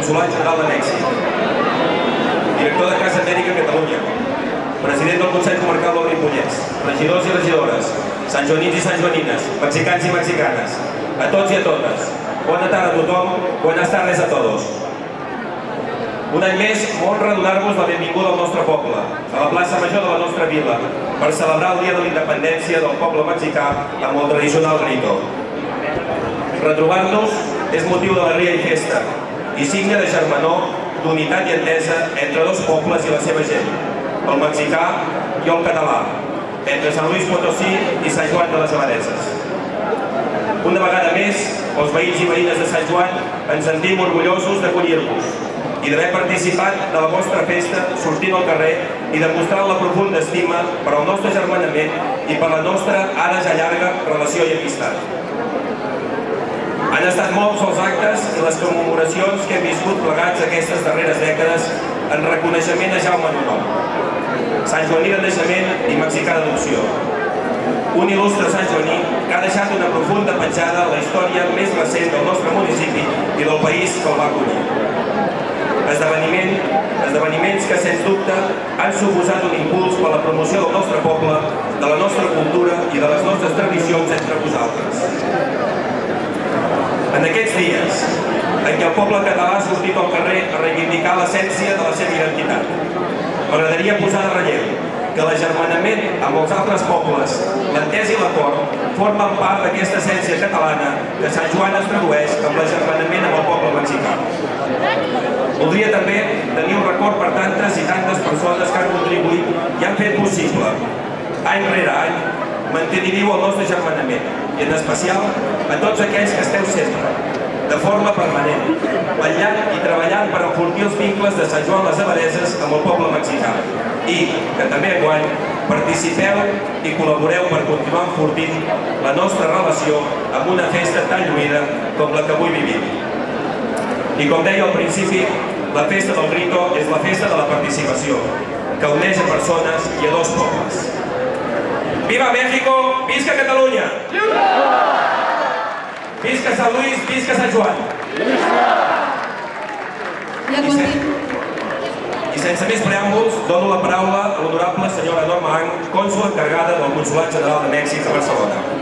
Consolat General de Mèxic, director de Casa Amèrica Catalunya, president del Consell Comarcal del Ripollès, regidors i regidores, santjoanins i santjoanines, mexicans i mexicanes, a tots i a totes, bona tarda a tothom, buenas tardes a todos. Un any més m'honra donar-vos la benvinguda al nostre poble, a la plaça Major de la nostra vila, per celebrar el Dia de la Independència del poble mexicà amb el tradicional grito. Retrobar-nos és motiu d'alegria i festa, i signe de germanor, d'unitat i entesa entre dos pobles i la seva gent, el mexicà i el català, entre Sant Luis Potosí i Sant Joan de les Abadesses. Una vegada més, els veïns i veïnes de Sant Joan ens sentim orgullosos d'acollir-vos i d'haver participat de la vostra festa sortint al carrer i demostrant la profunda estima per al nostre germanament i per la nostra ara ja llarga relació i amistat. Han estat molts els actes i les commemoracions que hem viscut plegats aquestes darreres dècades en reconeixement a Jaume Nonó, Sant Joaní de naixement i mexicà d'adopció. Un il·lustre Sant Joaní que ha deixat una profunda petjada a la història més recent del nostre municipi i del país que el va acollir. Esdeveniments que, sens dubte, han suposat un impuls per a la promoció del nostre poble, de la nostra cultura i de les nostres tradicions entre vosaltres. En aquests dies, en què el poble català ha sortit al carrer a reivindicar l'essència de la seva identitat, m'agradaria posar de relleu que l'agermanament amb els altres pobles, l'entesa i l'acord, formen part d'aquesta essència catalana que Sant Joan es tradueix amb l'agermanament amb el poble mexicà. Voldria també tenir un record per tantes i tantes persones que han contribuït i han fet possible, any rere any, mantenir viu el nostre agermanament, i en especial a tots aquells que esteu sempre, de forma permanent, vetllant i treballant per enfortir els vincles de Sant Joan de les Abadesses amb el poble mexicà i que també enguany participeu i col·laboreu per continuar enfortint la nostra relació amb una festa tan lluïda com la que avui vivim. I com deia al principi, la festa del grito és la festa de la participació, que uneix a persones i a dos pobles. Viva México, visca Catalunya! Visca Sant Luis, visca Sant Joan! I sense més preàmbuls, dono la paraula a l'honorable senyora Norma Ang, cònsol encarregada del Consolat General de Mèxic a Barcelona.